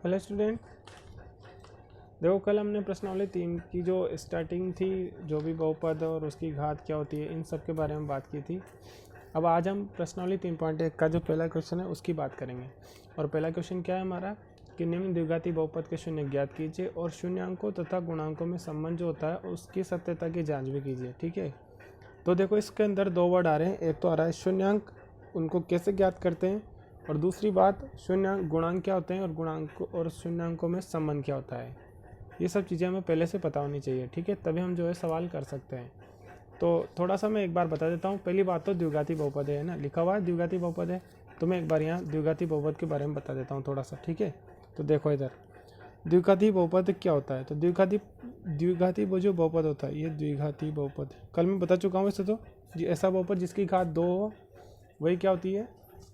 Hello student, देखो कल हमने प्रश्नावली 3 की जो स्टार्टिंग थी, जो भी बहुपद और उसकी घात क्या होती है, इन सब के बारे में बात की थी। अब आज हम प्रश्नावली 3.1 का जो पहला क्वेश्चन है उसकी बात करेंगे। और पहला क्वेश्चन क्या है हमारा कि निम्न द्विघाती बहुपद के शून्य ज्ञात कीजिए और शून्यांकों तथा गुणांकों में संबंध जो होता है उसकी सत्यता की जाँच भी कीजिए। ठीक है, तो देखो इसके अंदर दो वर्ड आ रहे हैं। एक तो आ रहा है शून्यांक, उनको कैसे ज्ञात करते हैं, और दूसरी बात शून्यांक गुणांक क्या होते हैं और गुणांक और शून्यांकों में संबंध क्या होता है। ये सब चीज़ें हमें पहले से पता होनी चाहिए, ठीक है, तभी हम जो है सवाल कर सकते हैं। तो थोड़ा सा मैं एक बार बता देता हूँ। पहली बात तो द्विघाती बहुपद है ना, लिखा हुआ है द्विघाती बहुपद है, तो मैं एक बार यहाँ द्विघाती बहुपद के बारे में बता देता हूँ थोड़ा सा। ठीक है, तो देखो इधर द्विघाती बहुपद क्या होता है। तो द्विघाती वो जो बहुपद होता है, ये द्विघाती बहुपद कल मैं बता चुका हूँ। वैसे तो ऐसा बहुपद जिसकी घात 2 हो वही क्या होती है,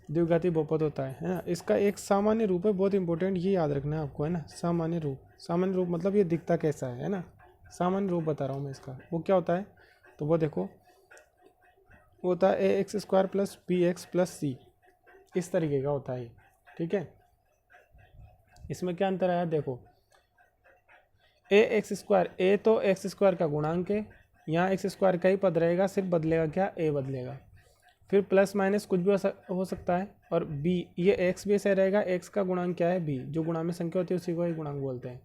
द्विघाती बहुपद होता है ना। इसका एक सामान्य रूप है, बहुत इंपॉर्टेंट, ये याद रखना है आपको, है ना। सामान्य रूप मतलब ये दिखता कैसा है ना। सामान्य रूप बता रहा हूँ मैं इसका, वो क्या होता है। तो वो देखो, वो होता है ax² plus bx plus c, इस तरीके का होता है। ठीक है, इसमें क्या अंतर आया देखो, ax², a तो x² का गुणांक है, यहाँ x² का ही पद रहेगा, सिर्फ बदलेगा क्या, a बदलेगा। फिर प्लस माइनस कुछ भी हो सकता है। और b, ये x भी ऐसे रहेगा, x का गुणांक क्या है b, जो गुणा में संख्या होती है उसी को ही गुणांक बोलते हैं।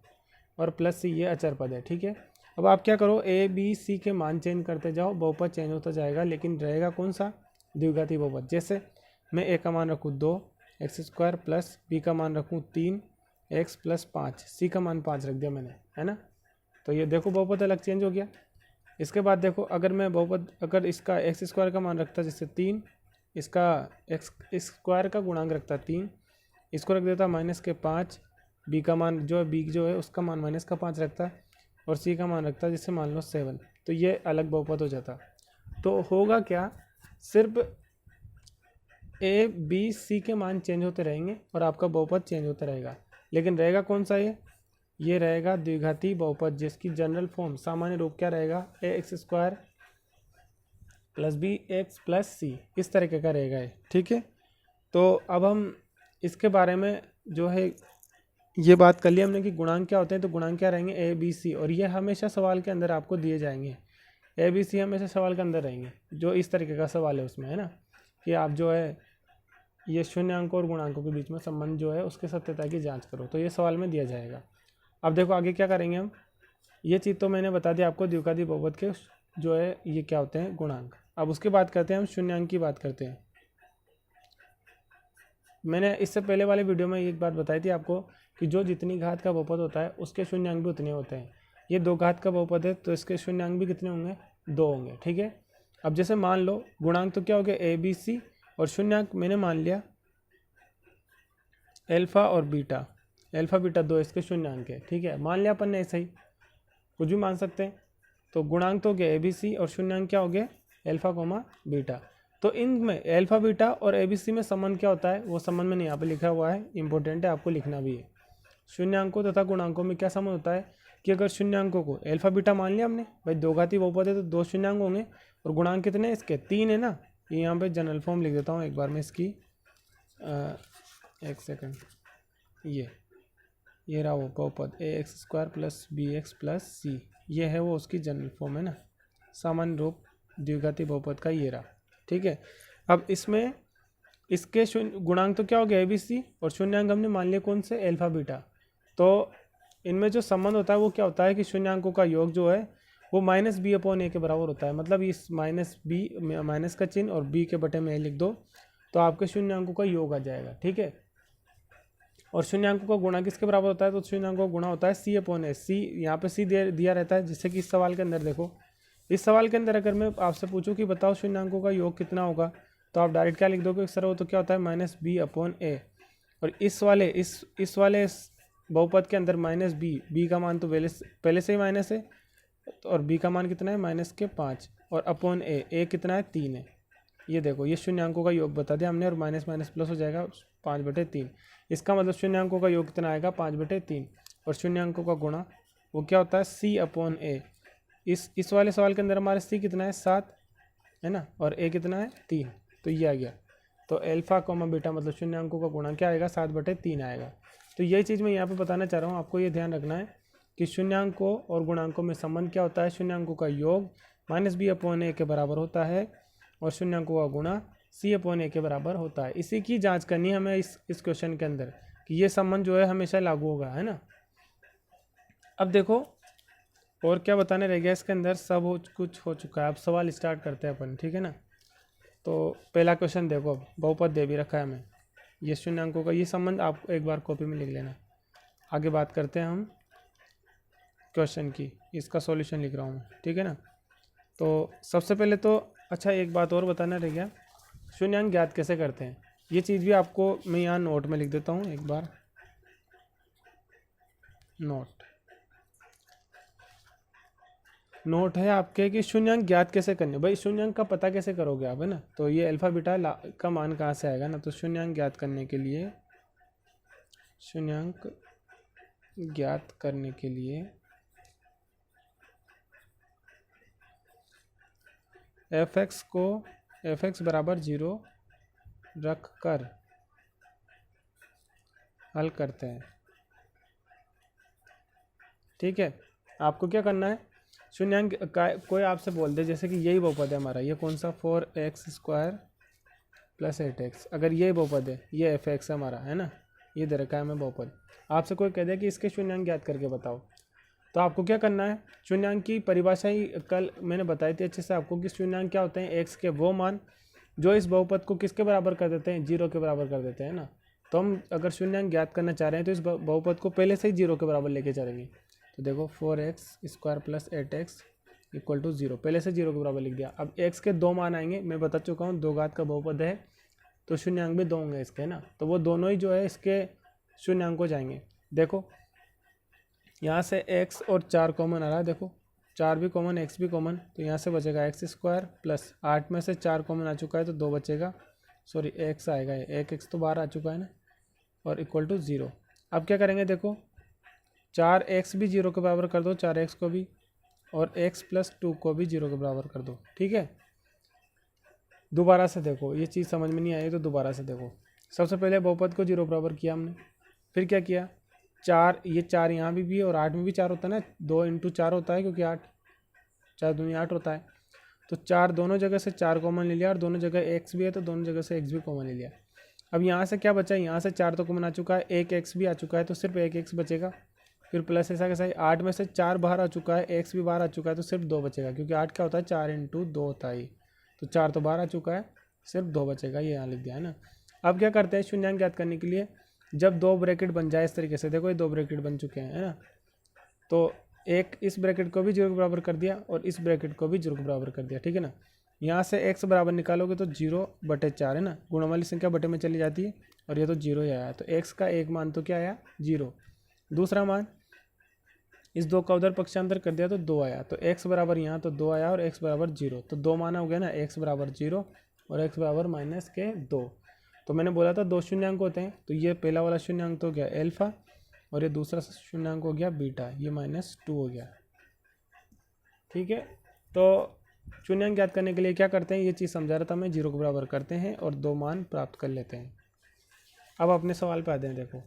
और प्लस c, ये अचर पद है। ठीक है, अब आप क्या करो, a b c के मान चेंज करते जाओ, बहुपद चेंज होता जाएगा, लेकिन रहेगा कौन सा, द्विघाती बहुपद। जैसे मैं a का मान रखूँ 2 x² प्लस b का मान रखूँ 3 x प्लस 5, c का मान 5 रख दिया मैंने, है ना। तो ये देखो बहुपद अलग चेंज हो गया। इसके बाद देखो, अगर मैं बहुपद, अगर इसका x² का मान रखता जैसे 3, इसका x² का गुणांक रखता 3, इसको रख देता माइनस के 5, b का मान जो है, b जो है उसका मान माइनस का 5 रखता, और c का मान रखता जैसे मान लो 7, तो ये अलग बहुपद हो जाता। तो होगा क्या, सिर्फ a b c के मान चेंज होते रहेंगे और आपका बहुपद चेंज होता रहेगा, लेकिन रहेगा कौन सा, ये रहेगा द्विघाती बहुपद, जिसकी जनरल फॉर्म सामान्य रूप क्या रहेगा, ax² plus bx plus c, इस तरीके का रहेगा ये। ठीक है, तो अब हम इसके बारे में जो है ये बात कर लिया हमने कि गुणांक क्या होते हैं। तो गुणांक क्या रहेंगे, a b c, और ये हमेशा सवाल के अंदर आपको दिए जाएंगे। a b c हमेशा सवाल के अंदर रहेंगे, जो इस तरीके का सवाल है उसमें, है ना, कि आप जो है ये शून्यांकों और गुणांकों के बीच में संबंध जो है उसके सत्यता की जाँच करो, तो ये सवाल में दिया जाएगा। अब देखो आगे क्या करेंगे हम, ये चीज़ तो मैंने बता दिया आपको, द्विघाती बहुपद के जो है ये क्या होते हैं, गुणांक। अब उसके बात करते हैं हम शून्यांक की बात करते हैं। मैंने इससे पहले वाले वीडियो में एक बात बताई थी आपको कि जो जितनी घात का बहुपद होता है उसके शून्यांक भी उतने होते हैं। ये 2 घात का बहुपद है तो इसके शून्यांक भी कितने होंगे, 2 होंगे। ठीक है, अब जैसे मान लो गुणांक तो क्या हो गया, a b c, और शून्यांक मैंने मान लिया एल्फा और बीटा, एल्फा बीटा 2 इसके शून्यांक है। ठीक है, मान लिया अपन ने, ऐसा ही कुछ भी मान सकते हैं। तो गुणांक तो हो गया ABC और शून्यांक क्या हो गया, एल्फा कोमा बीटा। तो इनमें एल्फा बीटा और ABC में संबंध क्या होता है, वो संबंध मैंने यहाँ पे लिखा हुआ है, इंपॉर्टेंट है, आपको लिखना भी है। शून्यांकों तथा गुणांकों में क्या संबंध होता है कि अगर शून्यांकों को एल्फा बीटा मान लिया हमने, भाई 2 घाती बहुपद है तो 2 शून्यांक होंगे, और गुणांक कितने इसके 3 है ना। ये यहाँ पे जनरल फॉर्म लिख देता हूँ एक बार मैं इसकी, एक सेकेंड, ये रहा वो बहुपद ax² plus bx plus c, ये है वो उसकी जनरल फॉर्म, है ना, सामान्य रूप द्विघाती बहुपद का ये रहा। ठीक है, अब इसमें इसके गुणांक तो क्या हो गया abc, और शून्यांक हमने मान लिया कौन से, एल्फा बीटा। तो इनमें जो संबंध होता है वो क्या होता है कि शून्यांकों का योग जो है वो -b/a के बराबर होता है। मतलब इस माइनस का चिन्ह और b के बटे में a लिख दो तो आपके शून्यांकों का योग आ जाएगा। ठीक है, और शून्यांकों का गुणा किसके बराबर होता है, तो शून्यांकों का गुणा होता है c/a। c यहाँ पे c दिया रहता है, जिससे कि इस सवाल के अंदर देखो, इस सवाल के अंदर अगर मैं आपसे पूछूं कि बताओ शून्यांकों का योग कितना होगा, तो आप डायरेक्ट क्या लिख दोगे, सर वो तो क्या होता है -b/a। और इस वाले बहुपद के अंदर -b का मान तो पहले से ही माइनस है, और b का मान कितना है -5, और अपॉन a कितना है 3 है। ये देखो, ये शून्यांकों का योग बता दिया हमने, और माइनस माइनस प्लस हो जाएगा 5/3। इसका मतलब शून्यांकों का योग कितना आएगा 5/3, और शून्यांकों का गुणा वो क्या होता है c/a। इस वाले सवाल के अंदर हमारे c कितना है 7, है ना, और a कितना है 3, तो ये आ गया। तो एल्फा कोमा बीटा मतलब शून्यांकों का गुणा क्या आएगा 7/3 आएगा। तो यही चीज़ मैं यहाँ पे बताना चाह रहा हूँ, आपको ये ध्यान रखना है कि शून्यांकों और गुणांकों में संबंध क्या होता है। शून्यांकों का योग -b/a के बराबर होता है और शून्यांकों का गुणा c/a के बराबर होता है। इसी की जांच करनी है हमें इस क्वेश्चन के अंदर कि ये संबंध जो है हमेशा लागू होगा, है ना। अब देखो और क्या बताने रह गया इसके अंदर, सब कुछ हो चुका है। अब सवाल स्टार्ट करते हैं अपन, ठीक है ना। तो पहला क्वेश्चन देखो, अब बहुपद दे भी रखा है हमें, ये शून्यांकों का ये संबंध आप एक बार कॉपी में लिख लेना। आगे बात करते हैं हम क्वेश्चन की, इसका सॉल्यूशन लिख रहा हूँ मैं, ठीक है ना। तो सबसे पहले तो अच्छा एक बात और बताना रह गया, शून्यांक ज्ञात कैसे करते हैं, ये चीज़ भी आपको मैं यहाँ नोट में लिख देता हूँ एक बार। नोट है आपके कि शून्यांक ज्ञात कैसे करने। भाई शून्यांक का पता कैसे करोगे आप, है ना। तो ये अल्फा बीटा का मान कहाँ से आएगा ना। तो शून्यांक ज्ञात करने के लिए fx को fx बराबर 0 रख कर हल करते हैं, ठीक है। आपको क्या करना है, शून्यांक का कोई आपसे बोल दे जैसे कि यही बहुपद है हमारा, ये कौन सा 4x² + 8x, अगर ये बहुपद है, ये f(x) है हमारा, है ना, ये दे रखा है हमें बहुपद। आपसे कोई कह दे कि इसके शून्यांक ज्ञात करके बताओ, तो आपको क्या करना है, शून्यांक की परिभाषा ही कल मैंने बताई थी अच्छे से आपको कि शून्यांक क्या होते हैं, x के वो मान जो इस बहुपद को किसके बराबर कर देते हैं, 0 के बराबर कर देते हैं ना। तो हम अगर शून्यांक ज्ञात करना चाह रहे हैं तो इस बहुपद को पहले से ही 0 के बराबर लेके चलेंगे। तो देखो 4x² + 8x = 0, पहले से 0 के बराबर लिख दिया। अब x के दो मान आएंगे, मैं बता चुका हूँ 2 घात का बहुपद है तो शून्यांक भी 2 होंगे इसके, है ना। तो वो दोनों ही जो है इसके शून्यांक हो जाएंगे। देखो यहाँ से x और 4 कॉमन आ रहा है, देखो 4 भी कॉमन, x भी कॉमन, तो यहाँ से बचेगा x² + 8 में से 4 कॉमन आ चुका है तो 2 बचेगा, सॉरी x आएगा, एक x तो बाहर आ चुका है ना, और = 0। अब क्या करेंगे, देखो 4x भी 0 के बराबर कर दो, 4x को भी, और x + 2 को भी 0 के बराबर कर दो, ठीक है। दोबारा से देखो, ये चीज़ समझ में नहीं आई तो दोबारा से देखो। सबसे पहले बहुपद को 0 बराबर किया हमने, फिर क्या किया, 4, ये 4 यहाँ भी और 8 में भी 4 होता है ना, 2 × 4 होता है क्योंकि 8, 4 दूनी 8 होता है। तो 4 दोनों जगह से 4 कॉमन ले लिया, और दोनों जगह x भी है तो दोनों जगह से x भी कॉमन ले लिया। अब यहाँ से क्या बचा, यहाँ से 4 तो कॉमन आ चुका है, एक x भी आ चुका है तो सिर्फ एक x बचेगा, फिर प्लस ऐसा कैसा, 8 में से 4 बाहर आ चुका है, x भी बाहर आ चुका है तो सिर्फ 2 बचेगा, क्योंकि 8 क्या होता है, 4 × 2 होता है, तो 4 तो बाहर आ चुका है, सिर्फ 2 बचेगा, ये यहाँ लिख दिया है ना। अब क्या करते हैं, शून्यांक ज्ञात करने के लिए जब 2 ब्रैकेट बन जाए इस तरीके से, देखो ये 2 ब्रैकेट बन चुके हैं, है ना। तो एक इस ब्रैकेट को भी 0 के बराबर कर दिया और इस ब्रैकेट को भी 0 के बराबर कर दिया, ठीक है ना। यहाँ से x बराबर निकालोगे तो 0/4 है ना, गुणा वाली संख्या बटे में चली जाती है, और ये तो 0 ही आया, तो x का एक मान तो क्या आया, 0। दूसरा मान, इस 2 का उधर पक्षांतर कर दिया तो 2 आया, तो x बराबर यहाँ तो 2 आया और x बराबर 0, तो 2 माना हो गया ना, x बराबर 0 और x बराबर -2। तो मैंने बोला था 2 शून्यांक होते हैं, तो ये पहला वाला शून्यांक तो हो गया अल्फा, और ये दूसरा शून्यांक हो गया बीटा, ये -2 हो गया, ठीक है। तो शून्यांक ज्ञात करने के लिए क्या करते हैं, ये चीज़ समझा रहा था मैं, 0 के बराबर करते हैं और 2 मान प्राप्त कर लेते हैं। अब अपने सवाल पे आते हैं। देखो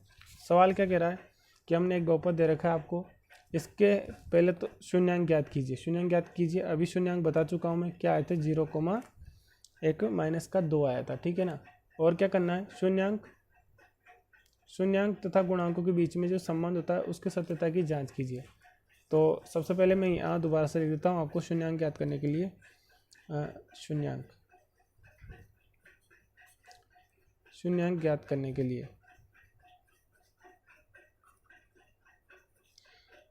सवाल क्या कह रहा है कि हमने एक बहुपद दे रखा है आपको, इसके पहले तो शून्यांक ज्ञात कीजिए, शून्यांक ज्ञात कीजिए। अभी शून्यांक बता चुका हूँ मैं, क्या आए थे, 0,1 -2 आया था, ठीक है ना। और क्या करना है, शून्यांक तथा गुणांकों के बीच में जो संबंध होता है उसकी सत्यता की जांच कीजिए। तो सबसे पहले मैं यहाँ दोबारा से लिख देता हूँ आपको शून्यांक ज्ञात करने के लिए, शून्यांक ज्ञात करने के लिए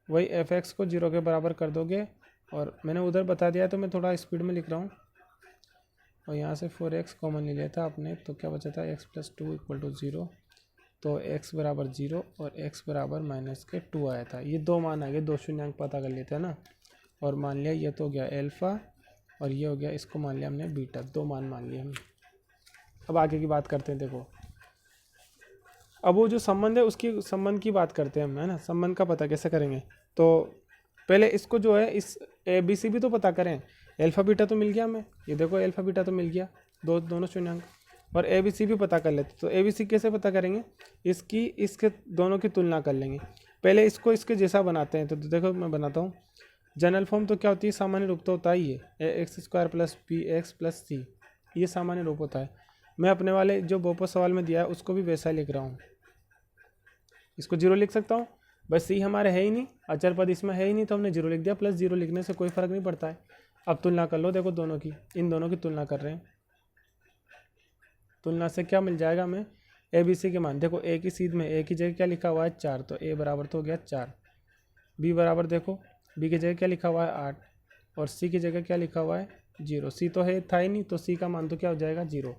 वही fx को 0 के बराबर कर दोगे, और मैंने उधर बता दिया तो मैं थोड़ा स्पीड में लिख रहा हूँ, और यहाँ से 4x कॉमन ले लिया था आपने, तो क्या बचा था, x + 2 = 0, तो x बराबर 0 और x बराबर -2 आया था। ये 2 मान आ गए, 2 शून्यांक पता कर लेते हैं ना, और मान लिया ये तो हो गया अल्फा और ये हो गया, इसको मान लिया हमने बीटा, 2 मान लिए हमने। अब आगे की बात करते हैं। देखो अब वो जो संबंध है उसकी संबंध की बात करते हैं हम, है ना। संबंध का पता कैसे करेंगे, तो पहले इसको जो है इस ABC भी तो पता करें। अल्फा बीटा तो मिल गया हमें, ये देखो अल्फा बीटा तो मिल गया, दोनों शून्यांक। और ए बी सी भी पता कर लेते। तो ए बी सी कैसे पता करेंगे, इसके दोनों की तुलना कर लेंगे। पहले इसको इसके जैसा बनाते हैं। तो देखो मैं बनाता हूँ। जनरल फॉर्म तो क्या होती है, सामान्य रूप तो होता ही है X square plus B X plus C, ये सामान्य रूप होता है। मैं अपने वाले जो बहुपद सवाल में दिया है उसको भी वैसा लिख रहा हूँ। इसको 0 लिख सकता हूँ, बस सी हमारे है ही नहीं, अचर पद इसमें है ही नहीं, तो हमने 0 लिख दिया। प्लस 0 लिखने से कोई फर्क नहीं पड़ता है। अब तुलना कर लो, देखो दोनों की, इन दोनों की तुलना कर रहे हैं। तुलना से क्या मिल जाएगा हमें, ए बी सी के मान। देखो ए की सीध में ए की जगह क्या लिखा हुआ है 4, तो ए बराबर तो हो गया 4। बी बराबर देखो, बी की जगह क्या लिखा हुआ है 8, और सी की जगह क्या लिखा हुआ है 0। सी तो है था ही नहीं, तो सी का मान तो क्या हो जाएगा 0।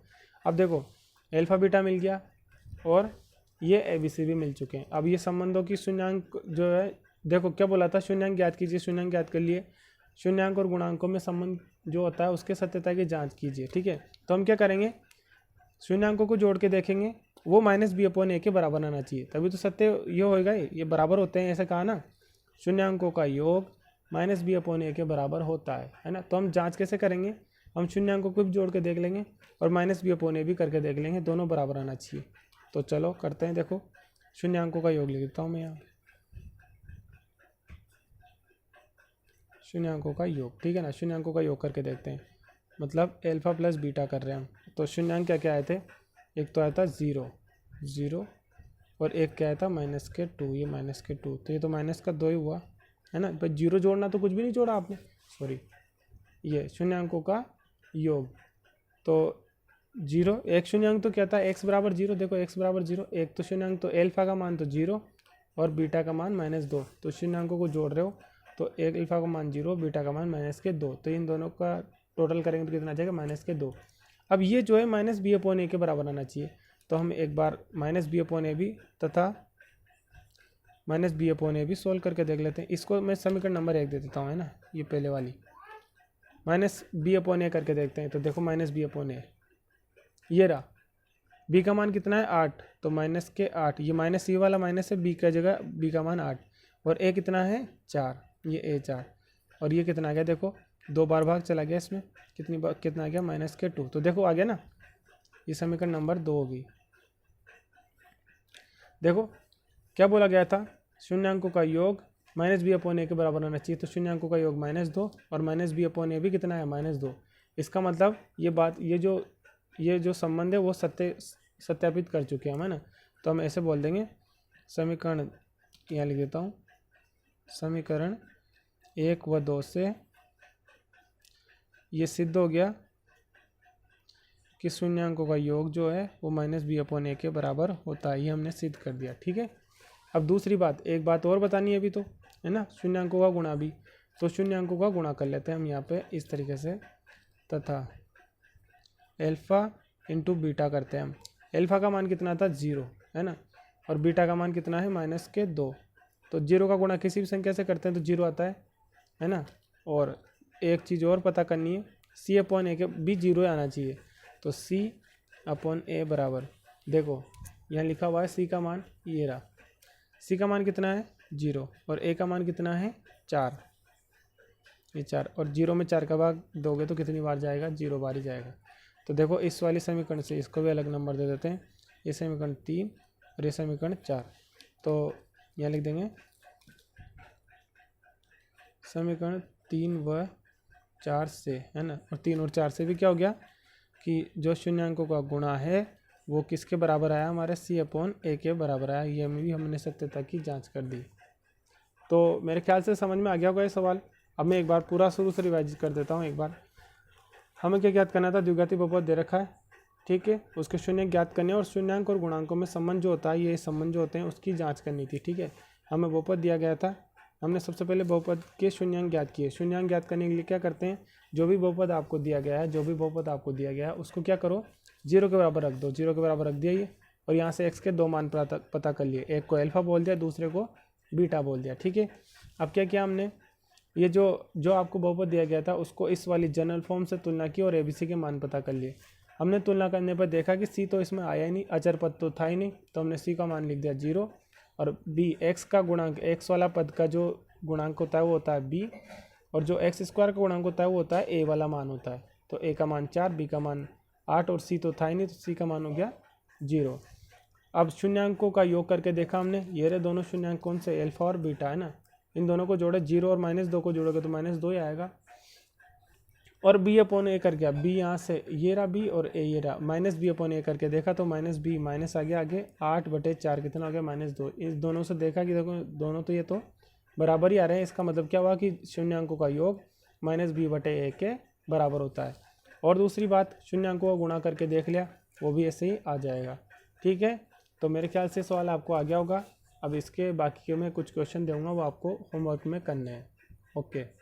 अब देखो अल्फा बीटा मिल गया और ये ए बी सी भी मिल चुके हैं। अब ये संबंधों की शून्यांक जो है, देखो क्या बोला था, शून्यांक ज्ञात कीजिए, शून्यांक ज्ञात कर लिए। शून्यांक और गुणांकों में संबंध जो होता है उसके सत्यता की जांच कीजिए, ठीक है। तो हम क्या करेंगे, शून्यांकों को जोड़ के देखेंगे, वो माइनस बी अपॉन ए के बराबर आना चाहिए, तभी तो सत्य ये होएगा। ये बराबर होते हैं, ऐसे कहा ना, शून्यांकों का योग माइनस बी अपॉन ए के बराबर होता है ना। तो हम जांच कैसे करेंगे, हम शून्यांकों को भी जोड़ के देख लेंगे और माइनस बी अपॉन ए भी करके देख लेंगे, दोनों बराबर आना चाहिए। तो चलो करते हैं। देखो शून्यांकों का योग लिख देता हूँ मैं यहाँ, शून्यांकों का योग, ठीक है ना। शून्यांकों का योग करके देखते हैं, मतलब अल्फा प्लस बीटा कर रहे हैं हम। तो शून्यांक क्या क्या आए थे, एक तो आया था 0 और एक क्या आया था -2, ये -2, तो ये तो माइनस का 2 ही हुआ है ना। पर 0 जोड़ना तो कुछ भी नहीं जोड़ा आपने, सॉरी। ये शून्यांकों का योग, तो 0, एक शून्यांक तो क्या था x बराबर 0। देखो x बराबर 0, एक तो शून्यांक, तो अल्फा का मान तो 0 और बीटा का मान -2। तो शून्यांकों को जोड़ रहे हो तो एक अल्फा का मान 0, बीटा का मान -2, तो इन दोनों का टोटल करेंगे तो कितना आ जाएगा -2। अब ये जो है माइनस बी अपॉन ए के बराबर आना चाहिए। तो हम एक बार माइनस बी अपॉन ए भी तथा माइनस बी अपॉन ए भी सोल्व करके देख लेते हैं। इसको मैं समीकरण नंबर 1 दे देता हूँ, है ना, ये पहले वाली माइनस बी अपॉन ए करके देखते हैं। तो देखो माइनस बी अपॉन ए, ये रहा, बी का मान कितना है 8, तो माइनस के 8, ये माइनस सी वाला माइनस है, बी का जगह बी का मान 8, और ए कितना है 4, ये ए 4, और ये कितना आ गया, देखो 2 बार भाग चला गया इसमें, कितना आ गया -2। तो देखो आ गया ना, ये समीकरण नंबर 2 होगी। देखो क्या बोला गया था, शून्यांकों का योग माइनस बी अपॉन ए के बराबर आना चाहिए। तो शून्यांकों का योग -2 और माइनस बी अपॉन ए भी कितना है -2। इसका मतलब ये बात, ये जो संबंध है वो सत्यापित कर चुके हैं हम, है ना। तो हम ऐसे बोल देंगे, समीकरण यहाँ लिख देता हूँ, समीकरण 1 व 2 से ये सिद्ध हो गया कि शून्यांकों का योग जो है वो माइनस बी अपॉन ए के बराबर होता है। ये हमने सिद्ध कर दिया, ठीक है। अब दूसरी बात, एक बात और बतानी है अभी तो, है ना, शून्यांकों का गुणा भी। तो शून्यांकों का गुणा कर लेते हैं हम यहाँ पे इस तरीके से, तथा अल्फा इंटू बीटा करते हैं हम। अल्फा का मान कितना था 0, है ना, और बीटा का मान कितना है -2। तो 0 का गुणा किसी भी संख्या से करते हैं तो 0 आता है ना। और एक चीज़ और पता करनी है, सी अपॉन ए के भी 0 आना चाहिए। तो सी अपॉन ए बराबर, देखो यहाँ लिखा हुआ है सी का मान, ये रहा, सी का मान कितना है 0 और ए का मान कितना है 4, ये 4, और 0 में 4 का भाग दोगे तो कितनी बार जाएगा, 0 बार ही जाएगा। तो देखो इस वाली समीकरण से इसको भी अलग नंबर दे देते हैं, ये समीकरण 3 और ये समीकरण 4। तो यहाँ लिख देंगे समीकरण 3 व 4 से, है ना, और 3 और 4 से भी क्या हो गया कि जो शून्यांकों का गुणा है वो किसके बराबर आया, हमारे सी अपॉन ए के बराबर आया। ये भी हमने सत्यता की जांच कर दी। तो मेरे ख्याल से समझ में आ गया होगा ये सवाल। अब मैं एक बार पूरा शुरू से रिवाइज कर देता हूँ। एक बार हमें क्या ज्ञात करना था, द्विघाती बहुपद दे रखा है, ठीक है, उसके शून्य ज्ञात करने और शून्यांक और गुणांकों में संबंध जो होता है, ये संबंध जो होते हैं उसकी जाँच करनी थी, ठीक है। हमें बहुपद दिया गया था, हमने सबसे पहले बहुपद के शून्यांक ज्ञात किए। शून्यांक ज्ञात करने के लिए क्या करते हैं, जो भी बहुपद आपको दिया गया है, उसको क्या करो, 0 के बराबर रख दो। 0 के बराबर रख दिया ये, और यहाँ से x के 2 मान पता कर लिए, एक को अल्फा बोल दिया, दूसरे को बीटा बोल दिया, ठीक है। अब क्या किया हमने, ये जो आपको बहुपद दिया गया था उसको इस वाली जनरल फॉर्म से तुलना की और ABC के मान पता कर लिए। हमने तुलना करने पर देखा कि C तो इसमें आया ही नहीं, अचर पद तो था ही नहीं, तो हमने C का मान लिख दिया 0, और B x का गुणांक, x वाला पद का जो गुणांक होता है वो होता है B, और जो x स्क्वायर का गुणांक होता है वो होता है a वाला मान होता है। तो a का मान 4, b का मान 8 और सी तो था ही नहीं, तो सी का मान हो गया 0। अब शून्यांकों का योग करके देखा हमने, ये रहे दोनों शून्यांक कौन से, अल्फा और बीटा है ना, इन दोनों को जोड़े 0 और -2 को जोड़ोगे तो -2 ही आएगा। और बी अपॉन ए कर गया, बी यहाँ से ये रहा बी और ए ये रहा, -b अपॉन ए करके देखा तो -b माइनस आ गया आगे 8/4 कितना हो गया -2। इस दोनों से देखा कि देखो दोनों तो ये तो बराबर ही आ रहे हैं, इसका मतलब क्या हुआ कि शून्यांकों का योग -b/a के बराबर होता है। और दूसरी बात, शून्यांकों को गुणा करके देख लिया, वो भी ऐसे ही आ जाएगा। ठीक है, तो मेरे ख्याल से सवाल आपको आ गया होगा। अब इसके बाकी के मैं कुछ क्वेश्चन दूंगा, वो आपको होमवर्क में करने हैं। ओके।